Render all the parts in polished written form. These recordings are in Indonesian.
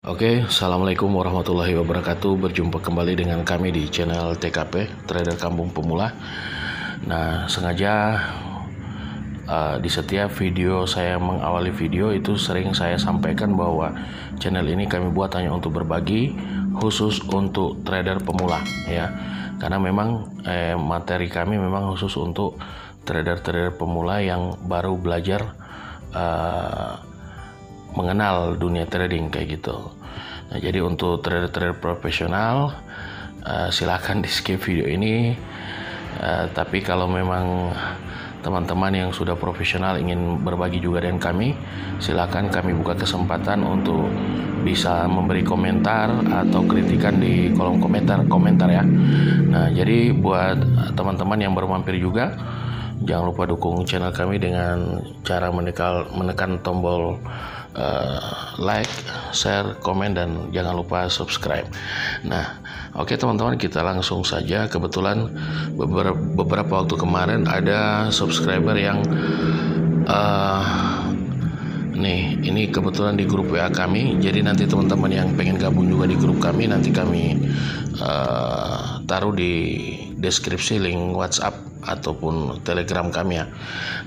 Oke, assalamualaikum warahmatullahi wabarakatuh. Berjumpa kembali dengan kami di channel TKP Trader Kampung Pemula. Nah, sengaja di setiap video saya mengawali video itu sering saya sampaikan bahwa channel ini kami buat hanya untuk berbagi, khusus untuk trader pemula ya. Karena memang materi kami memang khusus untuk trader-trader pemula yang baru belajar mengenal dunia trading kayak gitu. Nah, jadi untuk trader-trader profesional silahkan di skip video ini. Tapi kalau memang teman-teman yang sudah profesional ingin berbagi juga dengan kami, silakan kami buka kesempatan untuk bisa memberi komentar atau kritikan di kolom komentar ya. Nah, jadi buat teman-teman yang baru mampir juga, jangan lupa dukung channel kami dengan cara menekan tombol like, share, komen, dan jangan lupa subscribe. Nah, oke teman-teman, kita langsung saja. Kebetulan beberapa waktu kemarin ada subscriber yang ini kebetulan di grup WA kami. Jadi nanti teman-teman yang pengen gabung juga di grup kami, nanti kami taruh di deskripsi link WhatsApp ataupun Telegram kami ya.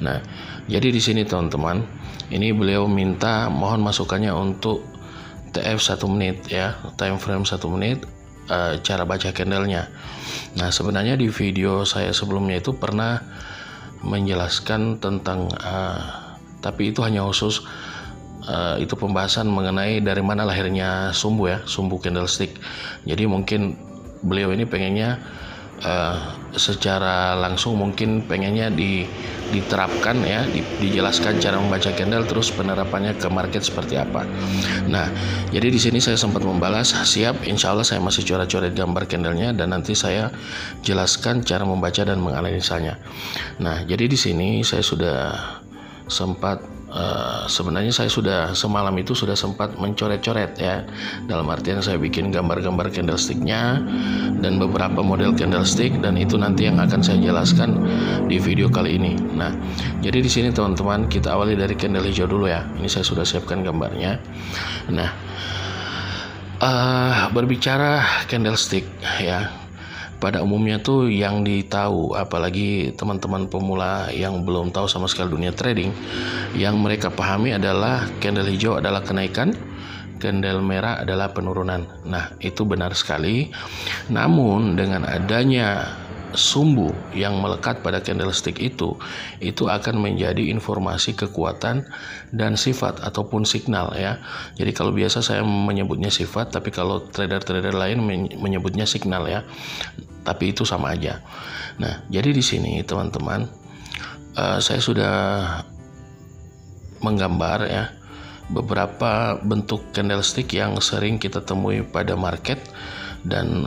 Nah, jadi di sini teman-teman, ini beliau minta mohon masukannya untuk TF 1 menit ya, time frame 1 menit, cara baca candlenya. Nah, sebenarnya di video saya sebelumnya itu pernah menjelaskan tentang tapi itu hanya khusus itu pembahasan mengenai dari mana lahirnya sumbu ya, sumbu candlestick. Jadi mungkin beliau ini pengennya secara langsung, mungkin pengennya diterapkan ya, dijelaskan cara membaca candle, terus penerapannya ke market seperti apa. Nah, jadi di sini saya sempat membalas, siap, insya Allah saya masih coret-coret gambar candlenya dan nanti saya jelaskan cara membaca dan menganalisanya. Nah, jadi di sini saya sudah sempat sebenarnya saya sudah semalam itu sudah sempat mencoret-coret ya, dalam artian saya bikin gambar-gambar candlesticknya dan beberapa model candlestick, dan itu nanti yang akan saya jelaskan di video kali ini. Nah, jadi di sini teman-teman, kita awali dari candle hijau dulu ya. Ini saya sudah siapkan gambarnya. Nah, berbicara candlestick ya, pada umumnya tuh yang ditahu, apalagi teman-teman pemula yang belum tahu sama sekali dunia trading, yang mereka pahami adalah candle hijau adalah kenaikan, candle merah adalah penurunan. Nah, itu benar sekali. Namun dengan adanya sumbu yang melekat pada candlestick itu akan menjadi informasi kekuatan dan sifat ataupun signal ya. Jadi kalau biasa saya menyebutnya sifat, tapi kalau trader-trader lain menyebutnya signal ya. Tapi itu sama aja. Nah, jadi di sini teman-teman, saya sudah menggambar ya beberapa bentuk candlestick yang sering kita temui pada market, dan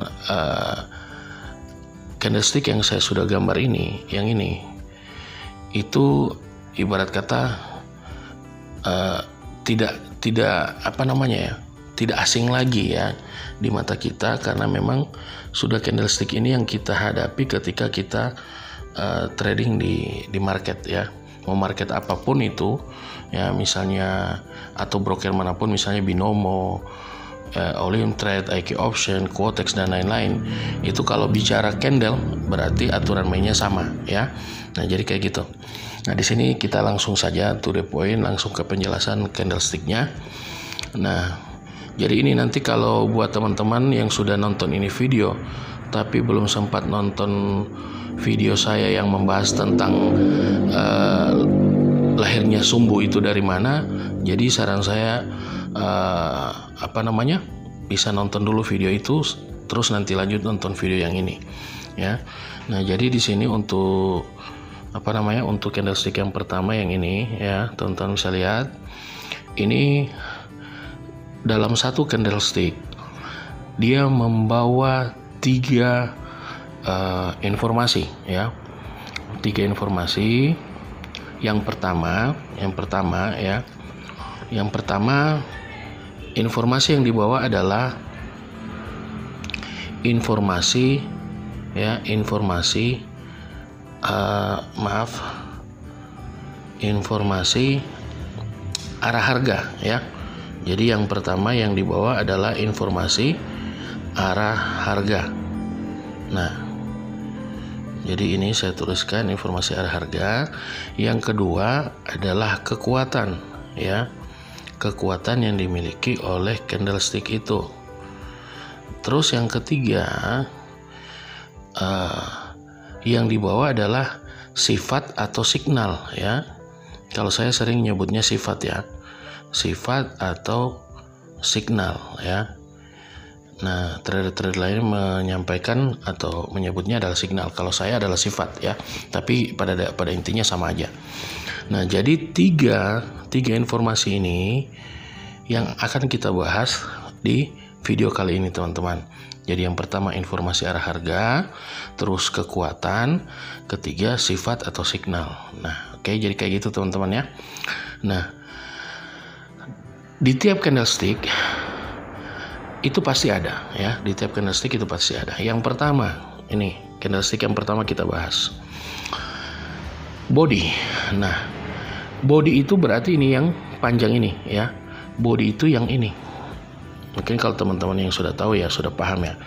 candlestick yang saya sudah gambar ini, yang ini, itu ibarat kata tidak apa namanya ya, tidak asing lagi ya di mata kita, karena memang sudah candlestick ini yang kita hadapi ketika kita trading di market ya. Mau market apapun itu ya, misalnya atau broker manapun, misalnya Binomo, Olium Trade, IQ Option, Quotex, dan lain-lain, itu kalau bicara candle berarti aturan mainnya sama ya. Nah, jadi kayak gitu. Nah, di sini kita langsung saja to the point, langsung ke penjelasan candlesticknya. Nah, jadi ini nanti kalau buat teman-teman yang sudah nonton ini video tapi belum sempat nonton video saya yang membahas tentang lahirnya sumbu itu dari mana, jadi saran saya bisa nonton dulu video itu, terus nanti lanjut nonton video yang ini ya. Nah, jadi di sini untuk untuk candlestick yang pertama yang ini ya, teman-teman bisa lihat ini dalam satu candlestick dia membawa tiga informasi ya, tiga informasi. Yang pertama ya, yang pertama informasi yang dibawa adalah informasi arah harga ya. Jadi yang pertama yang dibawa adalah informasi arah harga. Nah, jadi ini saya tuliskan informasi arah harga. Yang kedua adalah kekuatan, ya. Kekuatan yang dimiliki oleh candlestick itu. Terus yang ketiga yang dibawa adalah sifat atau signal, ya. Kalau saya sering nyebutnya sifat, ya. Sifat atau signal, ya. Nah, trader-trader lain menyampaikan atau menyebutnya adalah signal. Kalau saya adalah sifat, ya. Tapi pada intinya sama aja. Nah, jadi tiga informasi ini yang akan kita bahas di video kali ini, teman-teman. Jadi yang pertama informasi arah harga, terus kekuatan, ketiga sifat atau signal. Nah, oke, jadi kayak gitu, teman-teman, ya. Nah, di tiap candlestick itu pasti ada, ya. Di tiap candlestick itu pasti ada. Yang pertama, ini candlestick yang pertama kita bahas. Body. Nah, body itu berarti ini yang panjang ini, ya. Body itu yang ini. Mungkin kalau teman-teman yang sudah tahu, ya, sudah paham, ya.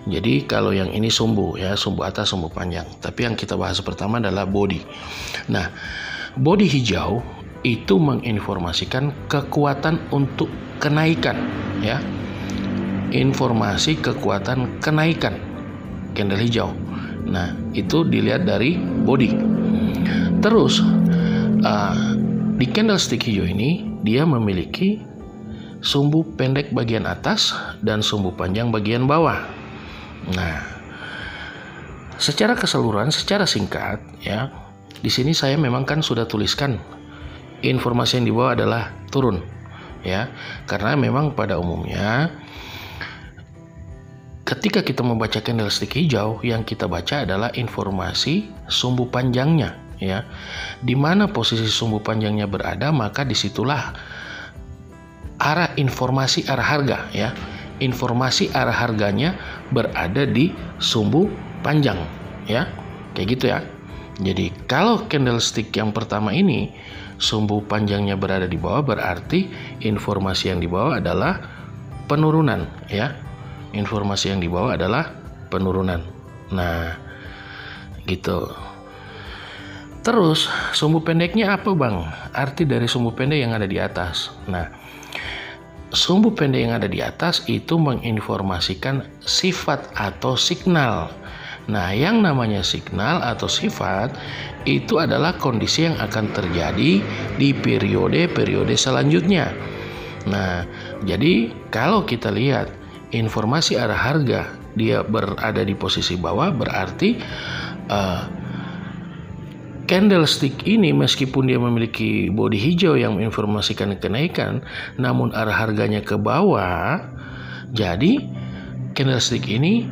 Jadi kalau yang ini sumbu, ya, sumbu atas, sumbu panjang. Tapi yang kita bahas pertama adalah body. Nah, body hijau itu menginformasikan kekuatan untuk kenaikan, ya. Informasi kekuatan kenaikan candle hijau. Nah, itu dilihat dari body. Terus di candlestick hijau ini dia memiliki sumbu pendek bagian atas dan sumbu panjang bagian bawah. Nah, secara keseluruhan, secara singkat, ya, di sini saya memang kan sudah tuliskan informasi yang dibawa adalah turun, ya, karena memang pada umumnya ketika kita membaca candlestick hijau, yang kita baca adalah informasi sumbu panjangnya, ya. Di mana posisi sumbu panjangnya berada, maka disitulah arah informasi arah harga, ya. Informasi arah harganya berada di sumbu panjang, ya. Kayak gitu, ya. Jadi kalau candlestick yang pertama ini sumbu panjangnya berada di bawah, berarti informasi yang dibawa adalah penurunan, ya. Informasi yang dibawa adalah penurunan. Nah, gitu. Terus sumbu pendeknya apa, Bang? Arti dari sumbu pendek yang ada di atas. Nah, sumbu pendek yang ada di atas itu menginformasikan sifat atau signal. Nah, yang namanya signal atau sifat itu adalah kondisi yang akan terjadi di periode-periode selanjutnya. Nah, jadi kalau kita lihat informasi arah harga dia berada di posisi bawah, berarti candlestick ini meskipun dia memiliki body hijau yang menginformasikan kenaikan, namun arah harganya ke bawah, jadi candlestick ini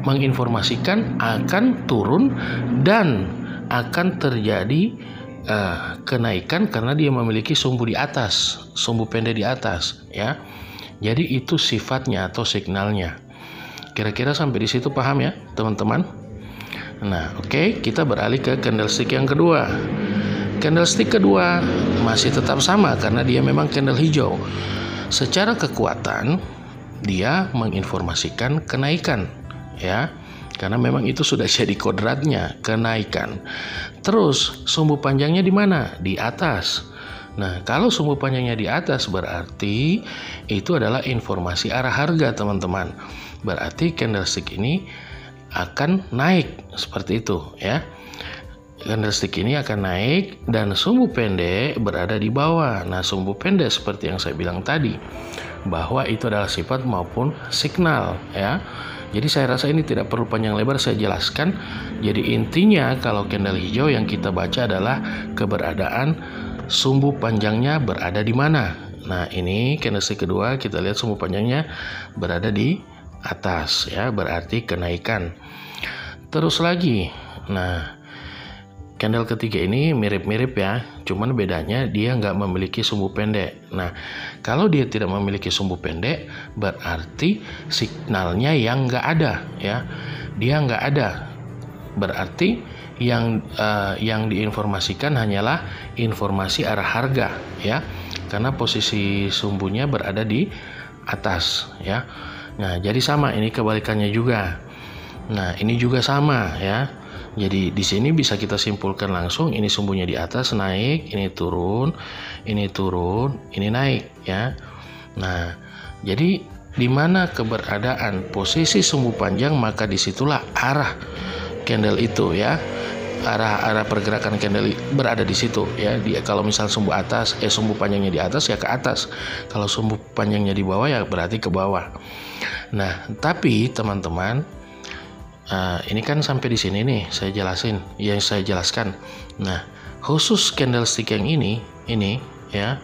menginformasikan akan turun dan akan terjadi kenaikan karena dia memiliki sumbu di atas, sumbu pendek di atas, ya. Jadi itu sifatnya atau signalnya. Kira-kira sampai di situ paham, ya, teman-teman? Nah, oke, kita beralih ke candlestick yang kedua. Candlestick kedua masih tetap sama karena dia memang candle hijau. Secara kekuatan dia menginformasikan kenaikan, ya. Karena memang itu sudah jadi kodratnya, kenaikan. Terus sumbu panjangnya di mana? Di atas. Nah, kalau sumbu panjangnya di atas berarti itu adalah informasi arah harga, teman-teman. Berarti candlestick ini akan naik seperti itu, ya. Candlestick ini akan naik dan sumbu pendek berada di bawah. Nah, sumbu pendek seperti yang saya bilang tadi, bahwa itu adalah sifat maupun signal, ya. Jadi saya rasa ini tidak perlu panjang lebar saya jelaskan. Jadi intinya kalau candle hijau yang kita baca adalah keberadaan sumbu panjangnya berada di mana. Nah, ini candlestick kedua kita lihat sumbu panjangnya berada di atas, ya, berarti kenaikan. Terus lagi, nah, candle ketiga ini mirip-mirip, ya, cuman bedanya dia nggak memiliki sumbu pendek. Nah, kalau dia tidak memiliki sumbu pendek berarti signalnya yang nggak ada, ya, dia nggak ada. Berarti yang diinformasikan hanyalah informasi arah harga, ya. karena posisi sumbunya berada di atas ya. Nah, jadi sama, ini kebalikannya juga. Nah, ini juga sama ya. Jadi di sini bisa kita simpulkan langsung, ini sumbunya di atas naik, ini turun, ini naik ya. Nah, jadi di mana keberadaan posisi sumbu panjang, maka disitulah arah candle itu ya. Arah pergerakan candle berada di situ ya. Kalau misal sumbu panjangnya di atas ya ke atas. Kalau sumbu panjangnya di bawah ya berarti ke bawah. Nah, tapi teman-teman, ini kan sampai di sini nih saya jelaskan. Nah, khusus candlestick yang ini ya.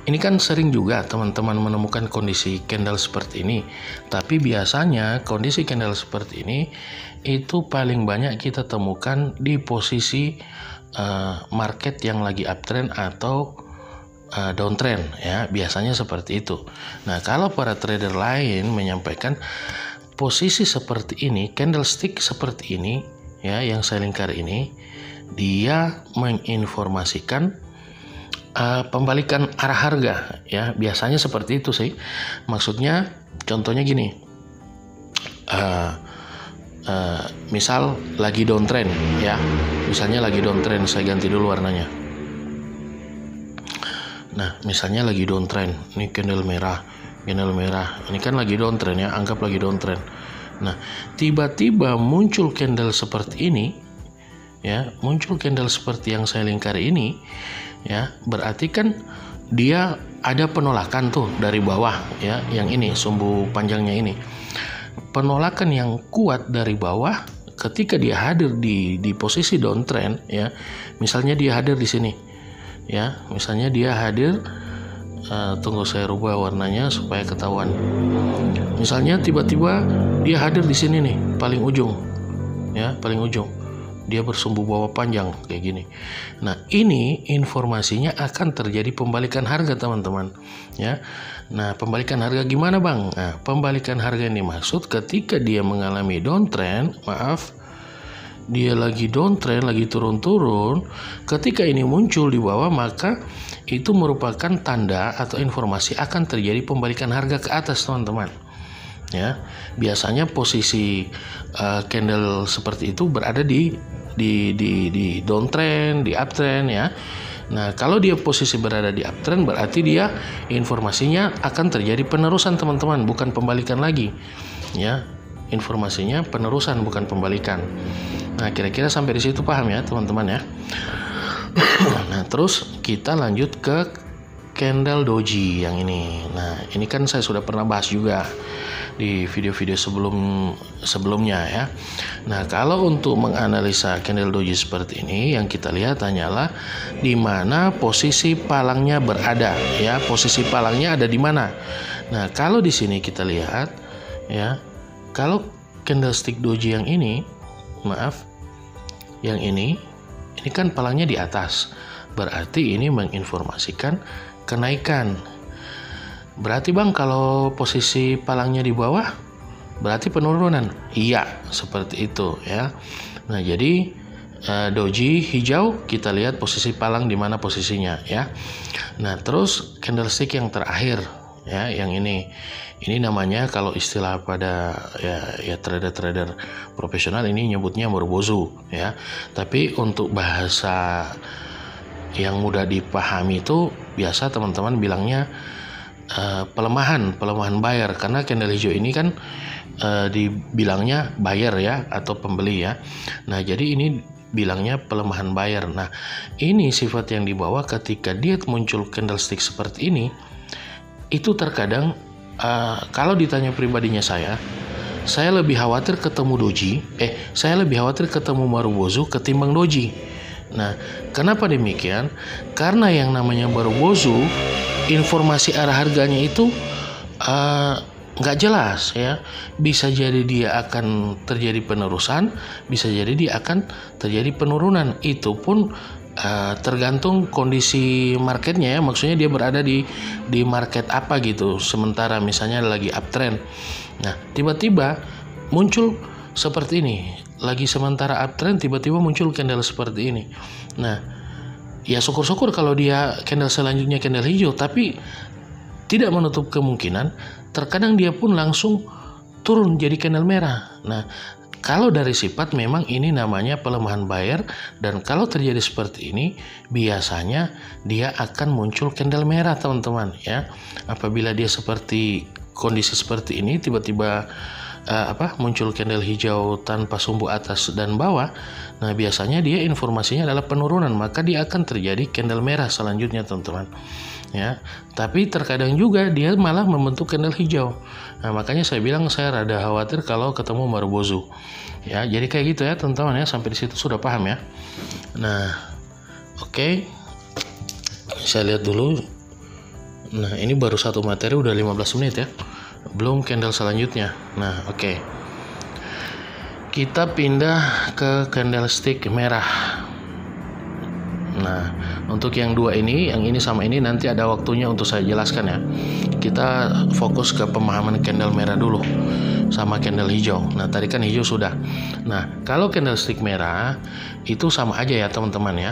Ini kan sering juga teman-teman menemukan kondisi candle seperti ini. Tapi biasanya kondisi candle seperti ini itu paling banyak kita temukan di posisi market yang lagi uptrend atau downtrend ya, biasanya seperti itu. Nah, kalau para trader lain menyampaikan posisi seperti ini, candlestick seperti ini ya, yang saya lingkar ini, dia menginformasikan pembalikan arah harga ya, biasanya seperti itu sih. Maksudnya contohnya gini, misal lagi downtrend ya, misalnya lagi downtrend, saya ganti dulu warnanya. Nah, misalnya lagi downtrend, ini candle merah, ini kan lagi downtrend ya, anggap lagi downtrend. Nah, tiba-tiba muncul candle seperti ini ya, muncul candle seperti yang saya lingkar ini ya, berarti kan dia ada penolakan tuh dari bawah ya, yang ini sumbu panjangnya ini, penolakan yang kuat dari bawah ketika dia hadir di posisi downtrend ya. Misalnya dia hadir di sini ya, misalnya dia hadir, tunggu saya rubah warnanya supaya ketahuan. Misalnya tiba-tiba dia hadir di sini nih, paling ujung ya, paling ujung. Dia bersumbu bawah panjang kayak gini. Nah, ini informasinya akan terjadi pembalikan harga teman-teman ya. Nah, pembalikan harga gimana bang? Nah, pembalikan harga ini maksud ketika dia mengalami downtrend, dia lagi downtrend, lagi turun-turun, ketika ini muncul di bawah, maka itu merupakan tanda atau informasi akan terjadi pembalikan harga ke atas teman-teman ya. Biasanya posisi candle seperti itu berada di downtrend, di uptrend ya. Nah, kalau dia posisi berada di uptrend, berarti dia informasinya akan terjadi penerusan teman-teman, bukan pembalikan lagi ya. Informasinya penerusan bukan pembalikan. Nah, kira-kira sampai di situ paham ya teman-teman ya. Nah, terus kita lanjut ke candle doji yang ini. Nah, ini kan saya sudah pernah bahas juga di video-video sebelumnya ya. Nah, kalau untuk menganalisa candle doji seperti ini, yang kita lihat hanyalah di mana posisi palangnya berada ya. Posisi palangnya ada di mana? Nah, kalau di sini kita lihat ya, kalau candlestick doji yang ini, yang ini kan palangnya di atas. Berarti ini menginformasikan kenaikan. Berarti bang, kalau posisi palangnya di bawah berarti penurunan. Iya, seperti itu ya. Nah, jadi doji hijau kita lihat posisi palang di mana posisinya ya. Nah, terus candlestick yang terakhir ya, yang ini namanya, kalau istilah pada ya trader-trader profesional ini nyebutnya Morobozu ya. Tapi untuk bahasa yang mudah dipahami itu biasa teman-teman bilangnya pelemahan buyer, karena candle hijau ini kan dibilangnya buyer ya, atau pembeli ya. Nah, jadi ini bilangnya pelemahan buyer. Nah, ini sifat yang dibawa ketika dia muncul candlestick seperti ini. Itu terkadang kalau ditanya pribadinya saya lebih khawatir ketemu Morobozu ketimbang doji. Nah, kenapa demikian? Karena yang namanya Morobozu, informasi arah harganya itu nggak jelas ya. Bisa jadi dia akan terjadi penerusan, bisa jadi dia akan terjadi penurunan. Itu pun tergantung kondisi marketnya ya. Maksudnya dia berada di market apa gitu. Sementara misalnya lagi uptrend, nah tiba-tiba muncul seperti ini, lagi sementara uptrend tiba-tiba muncul candle seperti ini. Nah, ya syukur-syukur kalau dia candle selanjutnya candle hijau, tapi tidak menutup kemungkinan terkadang dia pun langsung turun jadi candle merah. Nah, kalau dari sifat memang ini namanya pelemahan buyer, dan kalau terjadi seperti ini biasanya dia akan muncul candle merah teman-teman ya. Apabila dia seperti kondisi seperti ini tiba-tiba muncul candle hijau tanpa sumbu atas dan bawah, nah biasanya dia informasinya adalah penurunan, maka dia akan terjadi candle merah selanjutnya teman-teman ya. Tapi terkadang juga dia malah membentuk candle hijau. Nah, makanya saya bilang saya rada khawatir kalau ketemu Marubozu ya. Jadi kayak gitu ya teman-teman ya, sampai di situ sudah paham ya. Nah, oke. Saya lihat dulu. Nah, ini baru satu materi udah 15 menit ya. Belum candle selanjutnya. Nah, oke. Kita pindah ke candlestick merah. Nah, untuk yang dua ini, yang ini sama ini nanti ada waktunya untuk saya jelaskan ya. Kita fokus ke pemahaman candle merah dulu sama candle hijau. Nah, tadi kan hijau sudah. Nah, kalau candlestick merah itu sama aja ya teman-teman ya.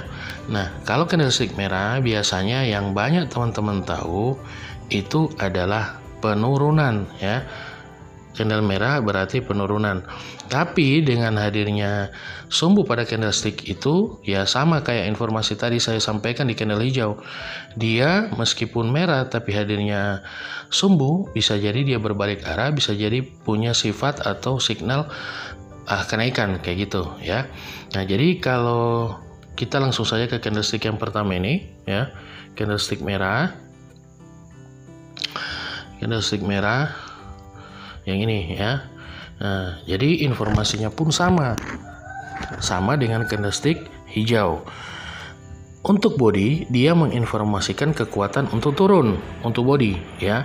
Nah, kalau candlestick merah biasanya yang banyak teman-teman tahu itu adalah penurunan ya. Candle merah berarti penurunan. Tapi dengan hadirnya sumbu pada candlestick itu ya sama kayak informasi tadi saya sampaikan di candle hijau. Dia meskipun merah tapi hadirnya sumbu, bisa jadi dia berbalik arah, bisa jadi punya sifat atau signal kenaikan kayak gitu ya. Nah, jadi kalau kita langsung saja ke candlestick yang pertama ini ya, candlestick merah. Candlestick merah yang ini ya. Nah, jadi informasinya pun sama dengan candlestick hijau. Untuk body dia menginformasikan kekuatan untuk turun untuk body ya.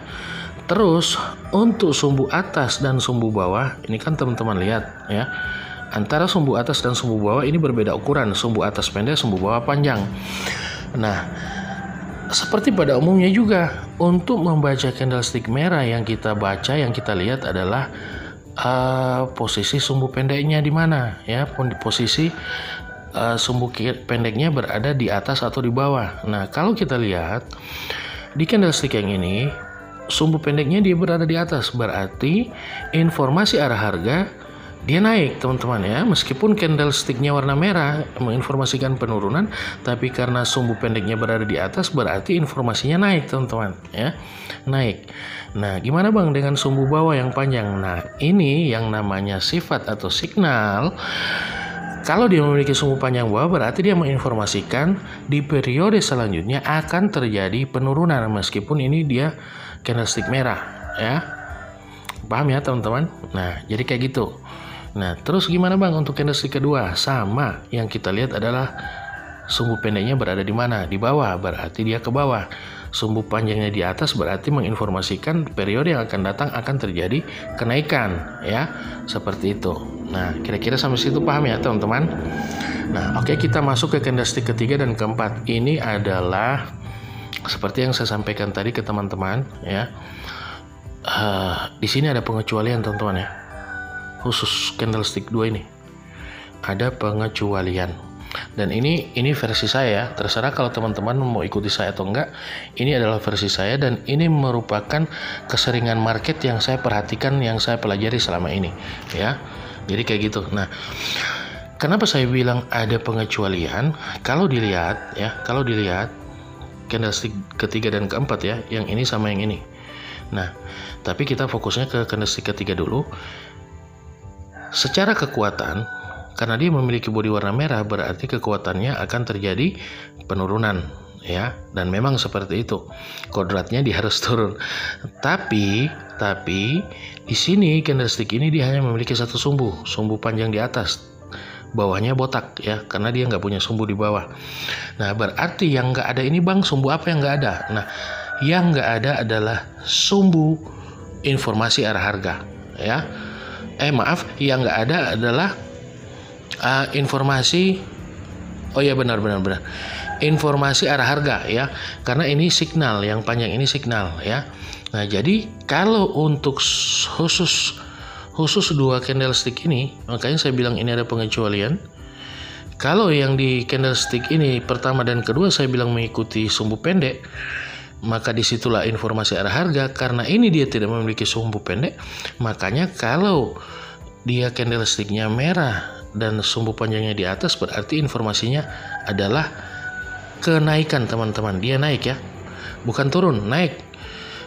Terus untuk sumbu atas dan sumbu bawah ini kan teman-teman lihat ya. Antara sumbu atas dan sumbu bawah ini berbeda ukuran. Sumbu atas pendek, sumbu bawah panjang. Nah, seperti pada umumnya juga untuk membaca candlestick merah yang kita baca, yang kita lihat adalah posisi sumbu pendeknya di mana ya. Posisi sumbu pendeknya berada di atas atau di bawah. Nah, kalau kita lihat di candlestick yang ini sumbu pendeknya dia berada di atas, berarti informasi arah harga dia naik teman-teman ya. Meskipun candlesticknya warna merah menginformasikan penurunan, tapi karena sumbu pendeknya berada di atas berarti informasinya naik teman-teman ya, naik. Nah, gimana bang dengan sumbu bawah yang panjang? Nah, ini yang namanya sifat atau signal. Kalau dia memiliki sumbu panjang bawah berarti dia menginformasikan di periode selanjutnya akan terjadi penurunan meskipun ini dia candlestick merah ya. Paham ya teman-teman? Nah, jadi kayak gitu. Nah, terus gimana bang untuk candlestick kedua? Sama, yang kita lihat adalah sumbu pendeknya berada di mana? Di bawah, berarti dia ke bawah. Sumbu panjangnya di atas berarti menginformasikan periode yang akan datang akan terjadi kenaikan ya. Seperti itu. Nah, kira-kira sampai situ paham ya teman-teman? Nah, oke, kita masuk ke candlestick ketiga dan keempat. Ini adalah seperti yang saya sampaikan tadi ke teman-teman ya. Di sini ada pengecualian teman-teman ya. Khusus candlestick 2 ini ada pengecualian, dan ini versi saya ya. Terserah kalau teman-teman mau ikuti saya atau enggak. Ini adalah versi saya dan ini merupakan keseringan market yang saya perhatikan, yang saya pelajari selama ini ya. Jadi kayak gitu. Nah, kenapa saya bilang ada pengecualian? Kalau dilihat candlestick ketiga dan keempat ya, yang ini sama yang ini. Nah, tapi kita fokusnya ke candlestick ketiga dulu. Secara kekuatan, karena dia memiliki bodi warna merah, berarti kekuatannya akan terjadi penurunan ya, dan memang seperti itu. Kodratnya dia harus turun. Tapi di sini candlestick ini dia hanya memiliki satu sumbu panjang di atas. Bawahnya botak ya, karena dia nggak punya sumbu di bawah. Nah, berarti yang nggak ada ini bang, sumbu apa yang nggak ada? Nah, yang nggak ada adalah sumbu informasi arah harga ya. Yang nggak ada adalah informasi. Oh ya, benar. Informasi arah harga ya, karena ini signal, yang panjang ini signal ya. Nah, jadi kalau untuk khusus dua candlestick ini, makanya saya bilang ini ada pengecualian. Kalau yang di candlestick ini pertama dan kedua saya bilang mengikuti sumbu pendek, maka disitulah informasi arah harga. Karena ini dia tidak memiliki sumbu pendek, makanya kalau dia candlesticknya merah dan sumbu panjangnya di atas, berarti informasinya adalah kenaikan teman-teman. Dia naik ya, bukan turun, naik.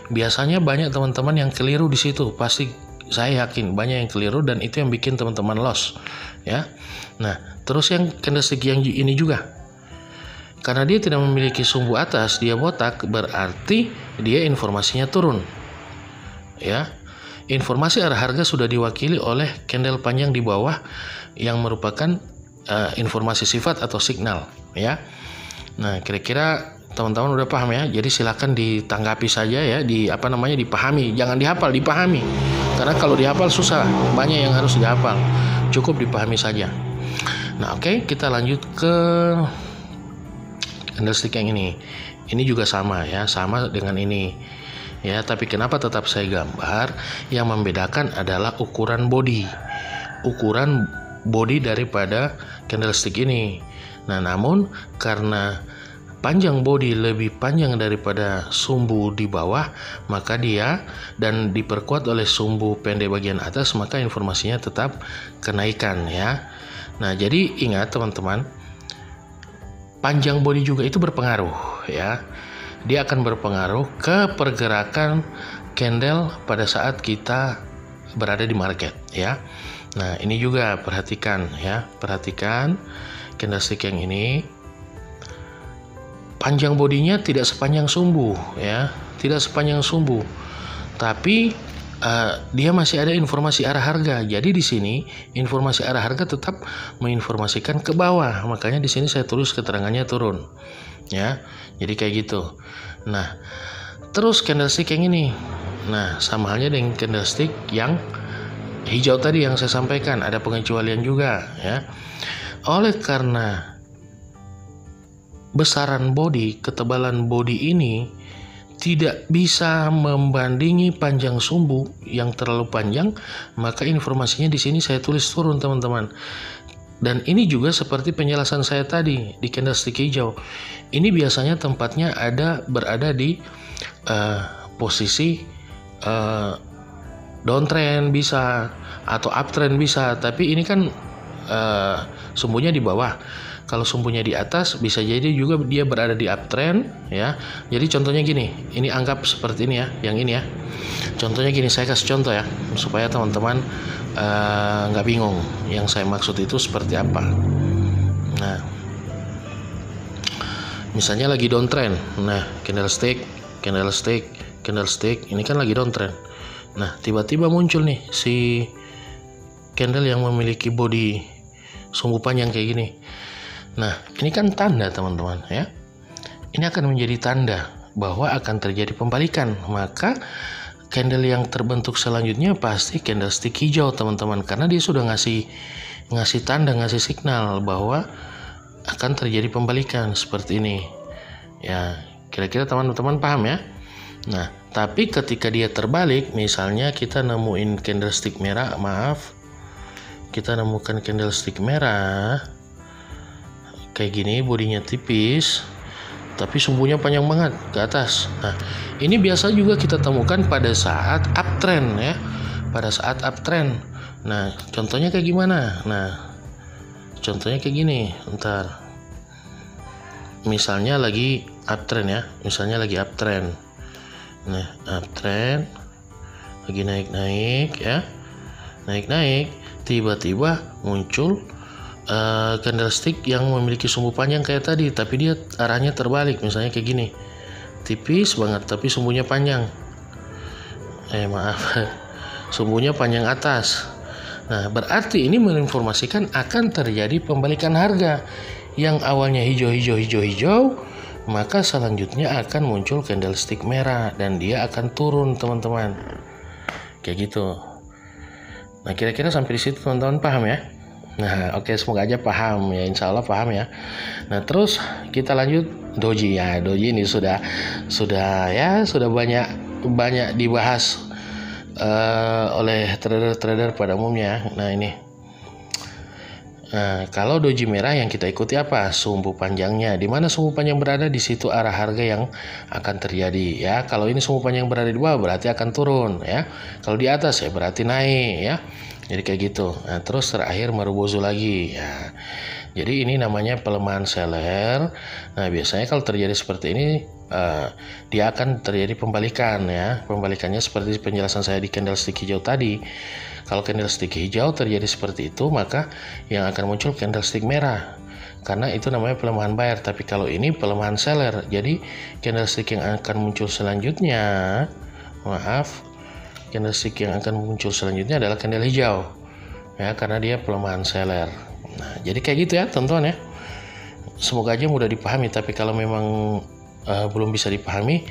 Biasanya banyak teman-teman yang keliru di situ, pasti saya yakin banyak yang keliru dan itu yang bikin teman-teman loss ya. Nah, terus yang candlestick yang ini juga, karena dia tidak memiliki sumbu atas, dia botak, berarti dia informasinya turun ya. Informasi arah harga sudah diwakili oleh candle panjang di bawah yang merupakan informasi sifat atau signal ya. Nah, kira-kira teman-teman udah paham ya. Jadi silakan ditanggapi saja ya, dipahami, jangan dihafal, dipahami. Karena kalau dihafal susah, banyak yang harus dihafal. Cukup dipahami saja. Nah, oke, kita lanjut ke candlestick yang ini. Ini juga sama ya, sama dengan ini. Ya, tapi kenapa tetap saya gambar? Yang membedakan adalah ukuran body. Ukuran body daripada candlestick ini. Nah, namun karena panjang body lebih panjang daripada sumbu di bawah, maka dia dan diperkuat oleh sumbu pendek bagian atas, maka informasinya tetap kenaikan ya. Nah, jadi ingat teman-teman, panjang body juga itu berpengaruh ya. Dia akan berpengaruh ke pergerakan candle pada saat kita berada di market ya. Nah, ini juga perhatikan ya, perhatikan candlestick yang ini. Panjang bodinya tidak sepanjang sumbu ya, tidak sepanjang sumbu. Tapi dia masih ada informasi arah harga. Jadi di sini informasi arah harga tetap menginformasikan ke bawah. Makanya di sini saya tulis keterangannya turun. Ya. Jadi kayak gitu. Nah, terus candlestick yang ini. Nah, sama halnya dengan candlestick yang hijau tadi yang saya sampaikan, ada pengecualian juga ya. Oleh karena besaran body, ketebalan body ini tidak bisa membandingi panjang sumbu yang terlalu panjang, maka informasinya di sini saya tulis turun teman-teman. Dan ini juga seperti penjelasan saya tadi di candlestick hijau. Ini biasanya tempatnya berada di posisi downtrend bisa atau uptrend bisa, tapi ini kan sumbunya di bawah. Kalau sumbunya di atas, bisa jadi juga dia berada di uptrend ya. Jadi contohnya gini, ini anggap seperti ini ya, yang ini ya. Contohnya gini, saya kasih contoh ya, supaya teman-teman nggak bingung yang saya maksud itu seperti apa. Nah, misalnya lagi downtrend. Nah, candlestick, ini kan lagi downtrend. Nah, tiba-tiba muncul nih si candle yang memiliki body sumbu panjang kayak gini. Nah, ini kan tanda teman-teman ya. Ini akan menjadi tanda bahwa akan terjadi pembalikan. Maka candle yang terbentuk selanjutnya pasti candlestick hijau teman-teman, karena dia sudah ngasih tanda, ngasih signal bahwa akan terjadi pembalikan seperti ini. Ya, kira-kira teman-teman paham ya? Nah, tapi ketika dia terbalik, misalnya kita nemuin candlestick merah, kita nemukan candlestick merah kayak gini, bodinya tipis tapi sumbunya panjang banget ke atas. Nah, ini biasa juga kita temukan pada saat uptrend ya, pada saat uptrend. Nah, contohnya kayak gimana? Nah, contohnya kayak gini. Ntar misalnya lagi uptrend ya, nah, uptrend lagi naik ya, naik, tiba-tiba muncul candlestick yang memiliki sumbu panjang kayak tadi, tapi dia arahnya terbalik, misalnya kayak gini, tipis banget tapi sumbunya panjang, sumbunya panjang atas. Nah, berarti ini menginformasikan akan terjadi pembalikan harga. Yang awalnya hijau, maka selanjutnya akan muncul candlestick merah dan dia akan turun teman-teman, kayak gitu. Nah, kira-kira sampai di situ teman-teman paham ya? Nah, oke, semoga aja paham ya, insya Allah paham ya. Nah, terus kita lanjut doji ya. Doji ini sudah banyak dibahas oleh trader-trader pada umumnya. Nah, ini Nah, kalau doji merah yang kita ikuti apa? Sumbu panjangnya. Di mana sumbu panjang berada, di situ arah harga yang akan terjadi ya. Kalau ini sumbu panjang berada di bawah berarti akan turun ya. Kalau di atas ya berarti naik ya. Jadi kayak gitu. Nah, terus terakhir merubozu lagi ya. Jadi ini namanya pelemahan seller. Nah, biasanya kalau terjadi seperti ini dia akan terjadi pembalikan ya. Pembalikannya seperti penjelasan saya di candlestick hijau tadi. Kalau candlestick hijau terjadi seperti itu, maka yang akan muncul candlestick merah. Karena itu namanya pelemahan buyer. Tapi kalau ini pelemahan seller. Jadi candlestick yang akan muncul selanjutnya, candlestick yang akan muncul selanjutnya adalah candle hijau. Ya, karena dia pelemahan seller. Nah, jadi kayak gitu ya, teman-teman ya. Semoga aja mudah dipahami. Tapi kalau memang belum bisa dipahami,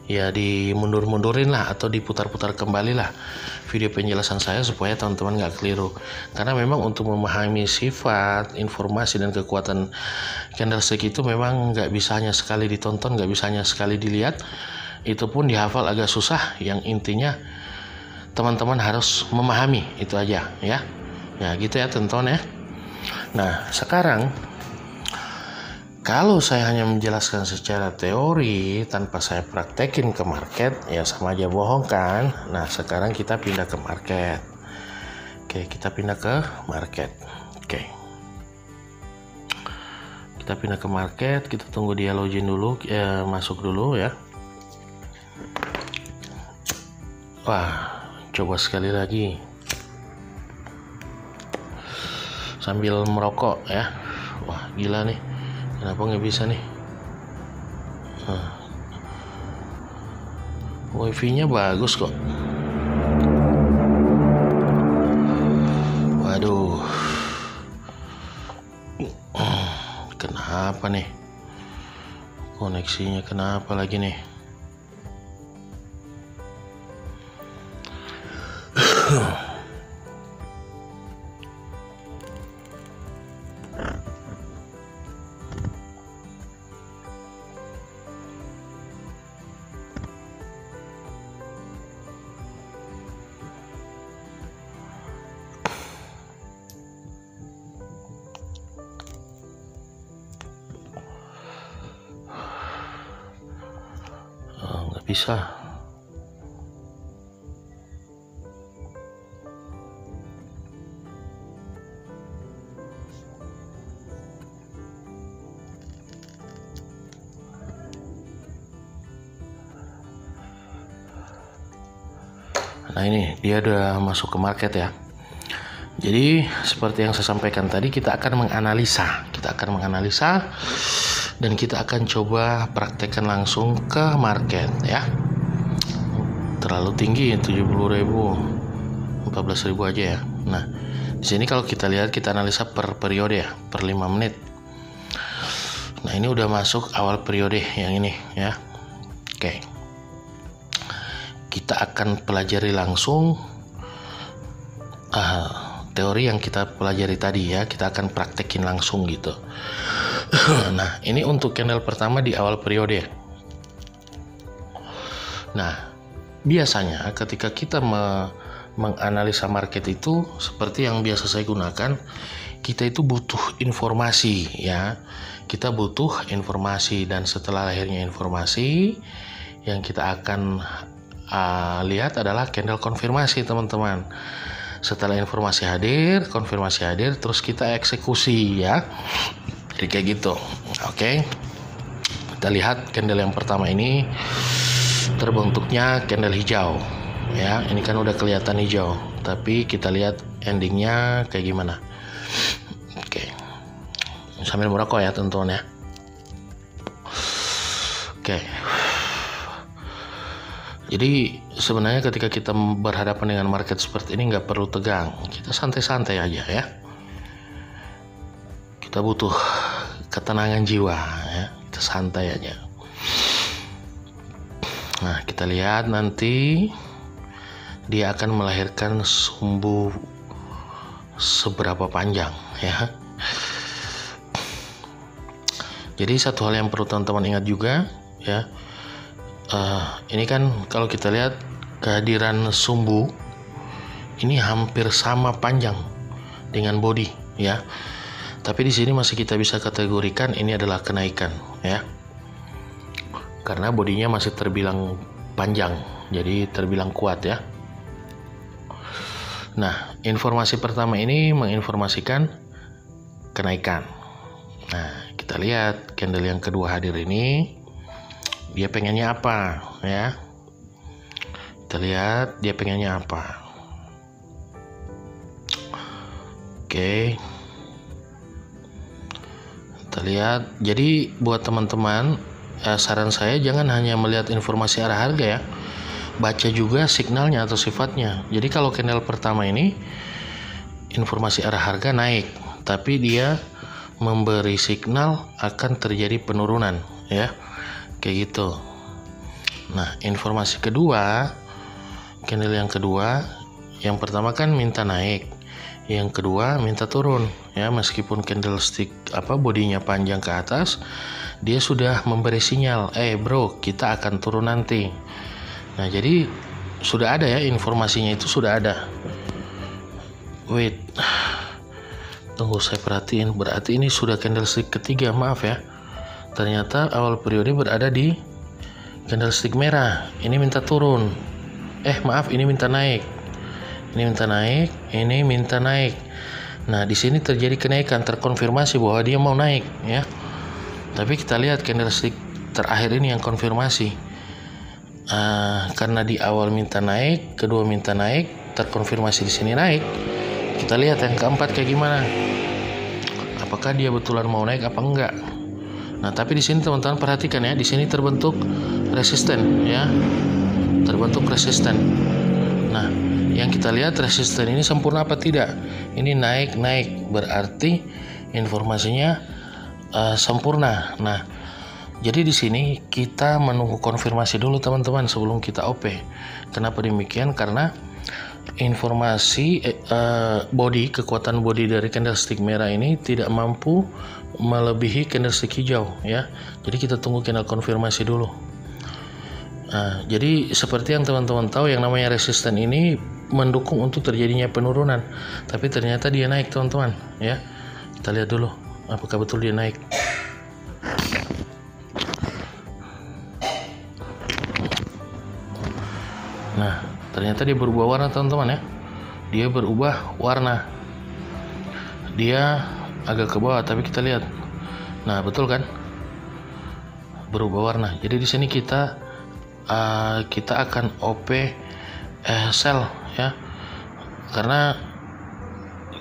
ya dimundur-mundurin lah atau diputar-putar kembali lah video penjelasan saya supaya teman-teman nggak keliru. Karena memang untuk memahami sifat, informasi dan kekuatan candlestick itu memang nggak bisa hanya sekali ditonton, nggak bisa hanya sekali dilihat. Itu pun dihafal agak susah. Yang intinya teman-teman harus memahami itu aja ya. Ya gitu ya teman-teman ya. Nah sekarang kalau saya hanya menjelaskan secara teori tanpa saya praktekin ke market, ya sama aja bohong kan. Nah sekarang kita pindah ke market. Oke, kita pindah ke market. Oke, kita pindah ke market. Kita tunggu dia login dulu, masuk dulu ya. Wah, coba sekali lagi sambil merokok ya. Wah gila nih, kenapa nggak bisa nih? Wifi-nya bagus kok. Waduh, kenapa nih? Koneksinya kenapa lagi nih? Nggak bisa. Nah ini dia udah masuk ke market ya. Jadi seperti yang saya sampaikan tadi, kita akan menganalisa dan kita akan coba praktekkan langsung ke market ya. Terlalu tinggi 70.000, 14.000 aja ya. Nah di sini kalau kita lihat, kita analisa per periode ya, per 5 menit. Nah ini udah masuk awal periode yang ini ya. Oke, kita akan pelajari langsung teori yang kita pelajari tadi ya. Kita akan praktekin langsung gitu. Nah ini untuk candle pertama di awal periode. Nah biasanya ketika kita menganalisa market itu, seperti yang biasa saya gunakan, kita itu butuh informasi ya. Kita butuh informasi, dan setelah lahirnya informasi, yang kita akan lihat adalah candle konfirmasi teman-teman. Setelah informasi hadir, konfirmasi hadir, terus kita eksekusi ya. Jadi kayak gitu. Oke, kita lihat candle yang pertama ini terbentuknya candle hijau ya. Ini kan udah kelihatan hijau, tapi kita lihat endingnya kayak gimana. Oke, sambil merokok ya teman-teman ya. Oke, jadi sebenarnya ketika kita berhadapan dengan market seperti ini nggak perlu tegang, kita santai-santai aja ya. Kita butuh ketenangan jiwa ya, kita santai aja. Nah kita lihat nanti dia akan melahirkan sumbu seberapa panjang ya. Jadi satu hal yang perlu teman-teman ingat juga ya, ini kan kalau kita lihat kehadiran sumbu ini hampir sama panjang dengan body ya. Tapi di sini masih kita bisa kategorikan ini adalah kenaikan ya. Karena bodinya masih terbilang panjang, jadi terbilang kuat ya. Nah, informasi pertama ini menginformasikan kenaikan. Nah, kita lihat candle yang kedua hadir ini, dia pengennya apa ya? Kita lihat dia pengennya apa. Oke. Kita lihat. Jadi buat teman-teman, saran saya jangan hanya melihat informasi arah harga ya. Baca juga signalnya atau sifatnya. Jadi kalau candle pertama ini informasi arah harga naik, tapi dia memberi signal akan terjadi penurunan ya. Kayak gitu. Nah, informasi kedua, candle yang kedua, yang pertama kan minta naik, yang kedua minta turun ya. Meskipun candlestick bodinya panjang ke atas, dia sudah memberi sinyal, bro, kita akan turun nanti. Nah, jadi sudah ada ya, informasinya itu sudah ada. Wait, tunggu saya perhatiin, berarti ini sudah candlestick ketiga, maaf ya. Ternyata awal periode berada di candlestick merah. Ini minta turun. Maaf, ini minta naik. Ini minta naik, ini minta naik. Nah, di sini terjadi kenaikan, terkonfirmasi bahwa dia mau naik ya. Tapi kita lihat candlestick terakhir ini yang konfirmasi. Karena di awal minta naik, kedua minta naik, terkonfirmasi di sini naik. Kita lihat yang keempat kayak gimana. Apakah dia betulan mau naik apa enggak? Nah, tapi di sini teman-teman perhatikan ya, di sini terbentuk resisten ya. Terbentuk resisten. Nah, yang kita lihat resisten ini sempurna apa tidak? Ini naik, berarti informasinya sempurna. Nah, jadi di sini kita menunggu konfirmasi dulu teman-teman sebelum kita OP. Kenapa demikian? Karena informasi kekuatan body dari candlestick merah ini tidak mampu melebihi candlestick hijau ya. Jadi kita tunggu candle konfirmasi dulu. Nah, jadi seperti yang teman-teman tahu, yang namanya resisten ini mendukung untuk terjadinya penurunan, tapi ternyata dia naik teman-teman ya. Kita lihat dulu apakah betul dia naik. Nah, ternyata dia berubah warna teman-teman ya. Dia berubah warna. Dia agak ke bawah, tapi kita lihat. Nah, betul kan? Berubah warna. Jadi di sini kita akan OP sell ya. Karena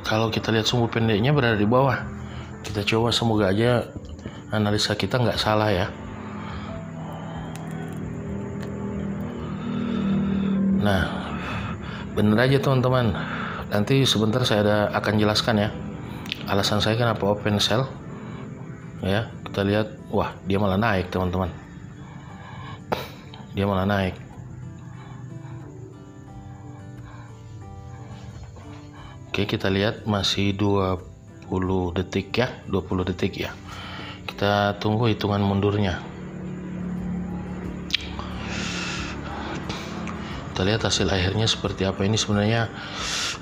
kalau kita lihat sumbu pendeknya berada di bawah. Kita coba, semoga aja analisa kita nggak salah ya. Nah, bener aja teman-teman. Nanti sebentar saya akan jelaskan ya alasan saya kenapa open sell ya. Kita lihat, wah, dia malah naik teman-teman. Dia malah naik. Oke, kita lihat masih 20 detik ya, 20 detik ya. Kita tunggu hitungan mundurnya. Kita lihat hasil akhirnya seperti apa. Ini sebenarnya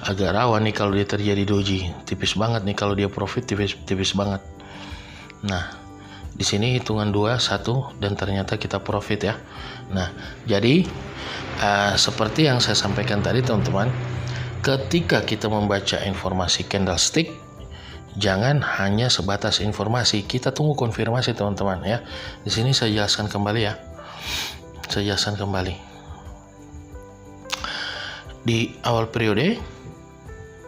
agak rawan nih kalau dia terjadi doji, tipis banget nih kalau dia profit, tipis banget. Nah, di sini hitungan 2, 1 dan ternyata kita profit ya. Nah, jadi seperti yang saya sampaikan tadi teman-teman, ketika kita membaca informasi candlestick, jangan hanya sebatas informasi, kita tunggu konfirmasi teman-teman ya. Di sini saya jelaskan kembali ya. Saya jelaskan kembali. Di awal periode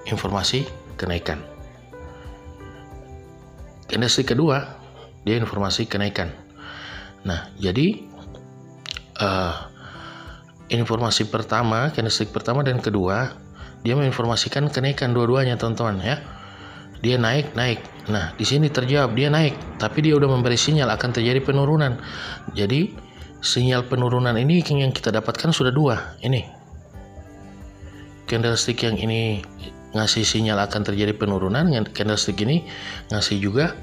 informasi kenaikan. Candlestick kedua dia informasi kenaikan. Nah, jadi informasi pertama, candlestick pertama dan kedua, dia menginformasikan kenaikan dua-duanya teman-teman ya. Dia naik. Nah, di sini terjawab dia naik, tapi dia udah memberi sinyal akan terjadi penurunan. Jadi sinyal penurunan ini yang kita dapatkan sudah dua. Ini candlestick yang ini ngasih sinyal akan terjadi penurunan, candlestick ini ngasih juga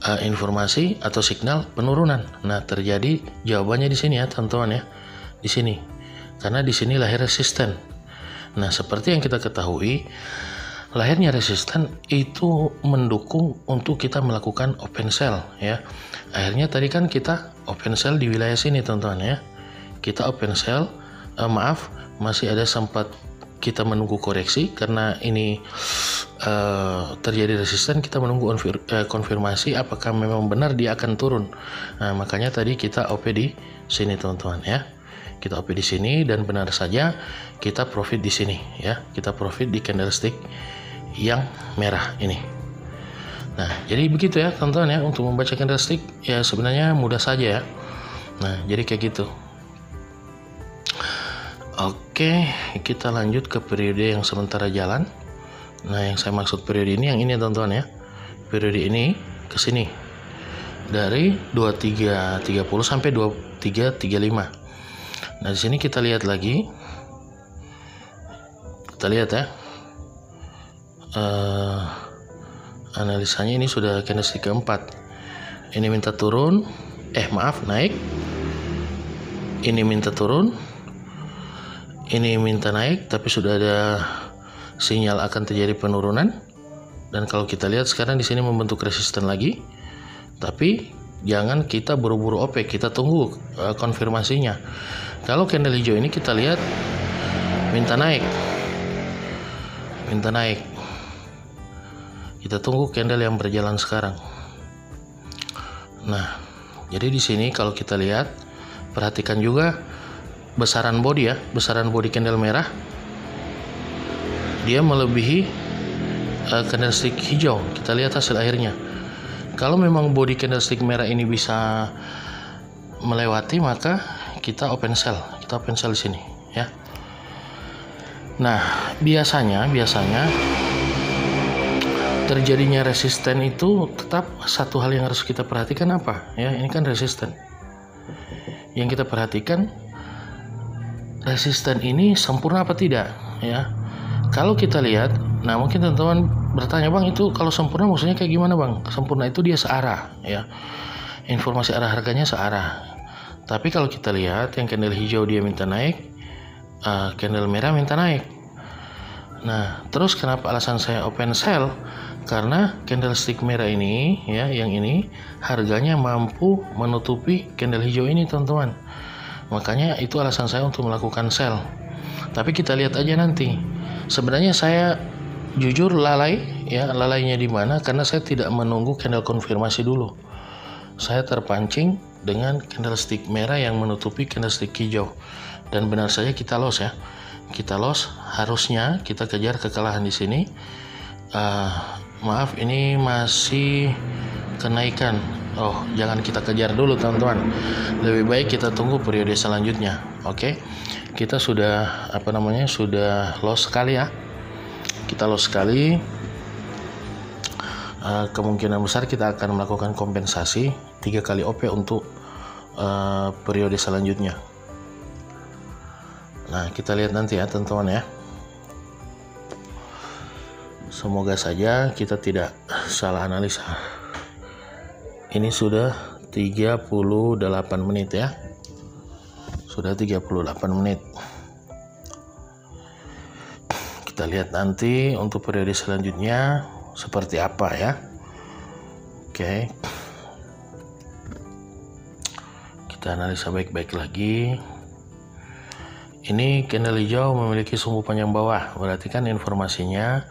informasi atau signal penurunan. Nah, terjadi jawabannya di sini ya teman-teman ya, di sini, karena di sini lahir resisten. Nah, seperti yang kita ketahui, lahirnya resisten itu mendukung untuk kita melakukan open cell ya. Akhirnya tadi kan kita open cell di wilayah sini teman-teman ya. Kita open cell, masih ada sempat kita menunggu koreksi karena ini terjadi resisten. Kita menunggu konfirmasi apakah memang benar dia akan turun. Nah, makanya tadi kita OP di sini teman-teman ya. Kita OP di sini dan benar saja kita profit di sini ya. Kita profit di candlestick yang merah ini. Nah, jadi begitu ya teman-teman ya, untuk membaca candlestick ya sebenarnya mudah saja ya. Nah, jadi kayak gitu. Oke, kita lanjut ke periode yang sementara jalan. Nah, yang saya maksud periode ini yang ini teman-teman ya. Periode ini ke sini. Dari 23.30 sampai 23.35. Nah, di sini kita lihat lagi. Kita lihat ya. Analisanya ini sudah candlestick keempat. Ini minta turun, naik. Ini minta turun. Ini minta naik, tapi sudah ada sinyal akan terjadi penurunan. Dan kalau kita lihat sekarang di sini membentuk resisten lagi. Tapi jangan kita buru-buru OP, kita tunggu konfirmasinya. Kalau candle hijau ini kita lihat minta naik. Kita tunggu candle yang berjalan sekarang. Nah, jadi di sini kalau kita lihat, perhatikan juga besaran body ya, besaran body candle merah. Dia melebihi candlestick hijau. Kita lihat hasil akhirnya. Kalau memang body candlestick merah ini bisa melewati, maka kita open cell. Kita open cell di sini ya. Nah, biasanya terjadinya resisten itu tetap satu hal yang harus kita perhatikan apa ya, ini kan resisten yang kita perhatikan, resisten ini sempurna apa tidak ya. Kalau kita lihat, nah mungkin teman-teman bertanya, bang itu kalau sempurna maksudnya kayak gimana bang? Sempurna itu dia searah ya, informasi arah harganya searah. Tapi kalau kita lihat yang candle hijau dia minta naik, candle merah minta naik. Nah, terus kenapa alasan saya open sell? Karena candlestick merah ini ya, yang ini harganya mampu menutupi candle hijau ini teman-teman. Makanya itu alasan saya untuk melakukan sell. Tapi kita lihat aja nanti. Sebenarnya saya jujur lalai ya, lalainya di mana? Karena saya tidak menunggu candle konfirmasi dulu. Saya terpancing dengan candlestick merah yang menutupi candlestick hijau. Dan benar saja kita loss ya. Kita loss, harusnya kita kejar kekalahan di sini. Maaf, ini masih kenaikan. Oh, jangan kita kejar dulu teman-teman. Lebih baik kita tunggu periode selanjutnya. Oke. Kita sudah sudah loss sekali ya. Kita loss sekali. Kemungkinan besar kita akan melakukan kompensasi 3 kali OP untuk periode selanjutnya. Nah, kita lihat nanti ya teman-teman ya. Semoga saja kita tidak salah analisa. Ini sudah 38 menit ya. Sudah 38 menit. Kita lihat nanti untuk periode selanjutnya seperti apa ya. Oke. Kita analisa baik-baik lagi. Ini candle hijau memiliki sumbu panjang bawah, berarti kan informasinya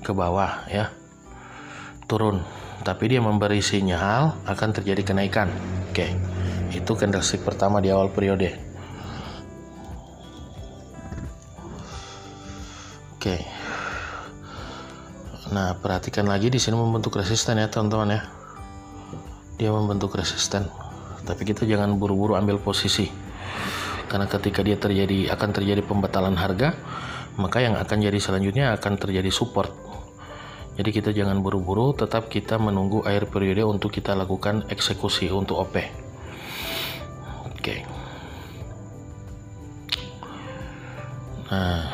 ke bawah ya, turun, tapi dia memberi sinyal akan terjadi kenaikan. Oke, itu candlestick pertama di awal periode. Oke, nah perhatikan lagi di sini membentuk resisten ya teman-teman ya, dia membentuk resisten, tapi kita jangan buru-buru ambil posisi. Karena ketika dia akan terjadi pembatalan harga, maka yang akan jadi selanjutnya akan terjadi support. Jadi kita jangan buru-buru, tetap kita menunggu akhir periode untuk kita lakukan eksekusi untuk OP. Oke. Nah,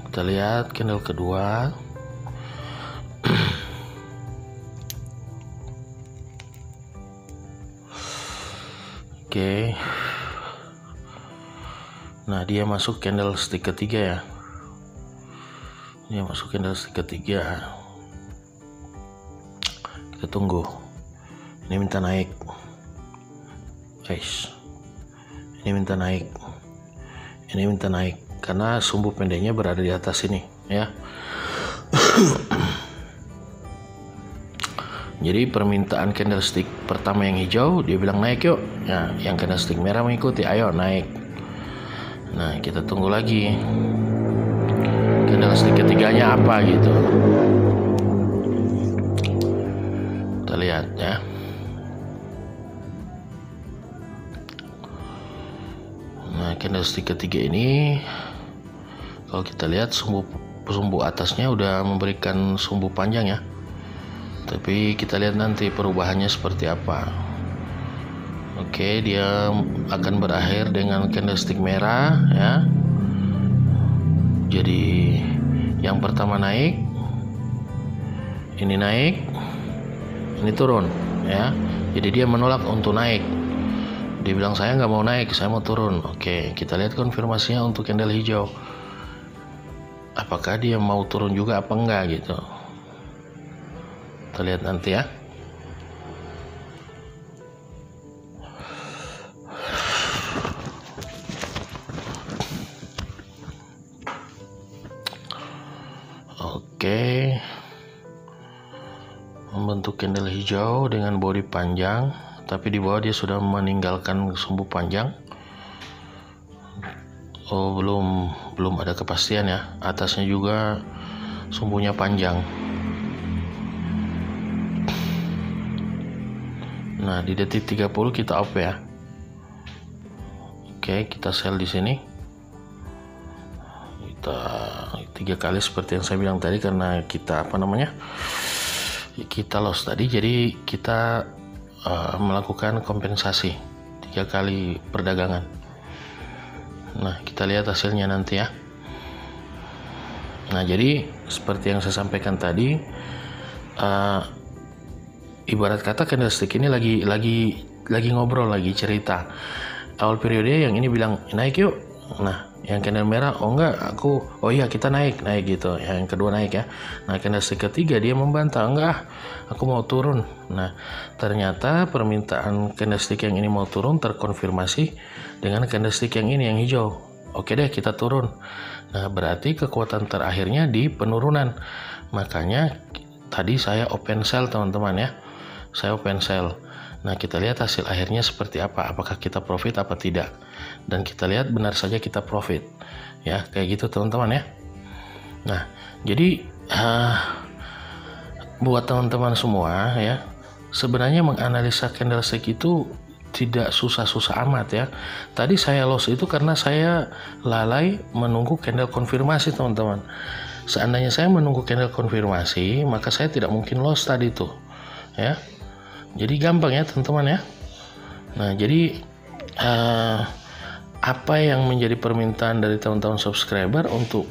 kita lihat candle kedua. Oke. Nah, dia masuk candlestick ketiga ya. Ini masuk candlestick ketiga. Kita tunggu. Ini minta naik, guys. Ini minta naik. Ini minta naik karena sumbu pendeknya berada di atas ini, ya. Jadi permintaan candlestick pertama yang hijau, dia bilang naik yuk. Nah, yang candlestick merah mengikuti, ayo naik. Nah, kita tunggu lagi. Candlestick ketiganya apa gitu. Kita lihat ya. Nah, candlestick ketiga ini kalau kita lihat sumbu atasnya udah memberikan sumbu panjang ya. Tapi kita lihat nanti perubahannya seperti apa. Oke, dia akan berakhir dengan candlestick merah ya. Jadi yang pertama naik, ini naik, ini turun ya. Jadi dia menolak untuk naik. Dia bilang saya nggak mau naik, saya mau turun. Oke, kita lihat konfirmasinya untuk candle hijau. Apakah dia mau turun juga apa enggak gitu. Kita lihat nanti ya. Oke, membentuk candle hijau dengan body panjang, tapi di bawah dia sudah meninggalkan sumbu panjang. Oh, belum ada kepastian ya. Atasnya juga sumbunya panjang. Nah, di detik 30 kita off ya. Oke, kita sell di sini. Kita 3 kali seperti yang saya bilang tadi karena kita kita loss tadi, jadi kita melakukan kompensasi 3 kali perdagangan. Nah, kita lihat hasilnya nanti ya. Nah, jadi seperti yang saya sampaikan tadi, ibarat kata candlestick ini lagi ngobrol, lagi cerita. Awal periode yang ini bilang naik yuk. Nah, yang candle merah, oh enggak, oh iya kita naik gitu. Yang kedua naik ya. Nah, candlestick ketiga dia membantah, enggak, aku mau turun. Nah, ternyata permintaan candlestick yang ini mau turun terkonfirmasi dengan candlestick yang ini yang hijau. Oke deh, kita turun. Nah, berarti kekuatan terakhirnya di penurunan. Makanya tadi saya open sell teman-teman ya. Saya open sell. Nah, kita lihat hasil akhirnya seperti apa. Apakah kita profit apa tidak? Dan kita lihat benar saja kita profit. Ya, kayak gitu teman-teman ya. Nah, jadi buat teman-teman semua ya, sebenarnya menganalisa candlestick itu tidak susah-susah amat ya. Tadi saya loss itu karena saya lalai menunggu candle konfirmasi teman-teman. Seandainya saya menunggu candle konfirmasi, maka saya tidak mungkin loss tadi tuh ya. Jadi gampang ya teman-teman ya. Nah, jadi apa yang menjadi permintaan dari teman-teman subscriber untuk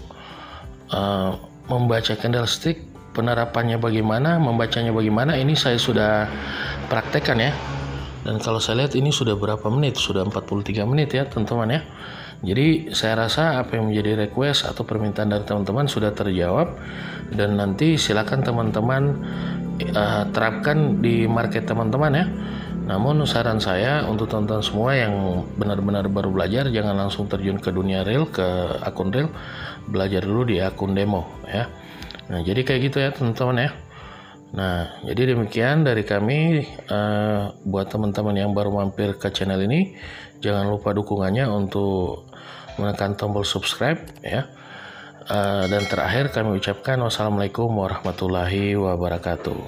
membaca candlestick, penerapannya bagaimana, membacanya bagaimana, ini saya sudah praktekkan ya. Dan kalau saya lihat ini sudah berapa menit, sudah 43 menit ya teman-teman ya. Jadi saya rasa apa yang menjadi request atau permintaan dari teman-teman sudah terjawab. Dan nanti silakan teman-teman terapkan di market teman-teman ya. Namun saran saya untuk teman-teman semua yang benar-benar baru belajar, jangan langsung terjun ke dunia real, ke akun real, belajar dulu di akun demo ya. Nah, jadi kayak gitu ya teman-teman ya. Nah, jadi demikian dari kami. Buat teman-teman yang baru mampir ke channel ini, jangan lupa dukungannya untuk menekan tombol subscribe ya. Dan terakhir kami ucapkan wassalamualaikum warahmatullahi wabarakatuh.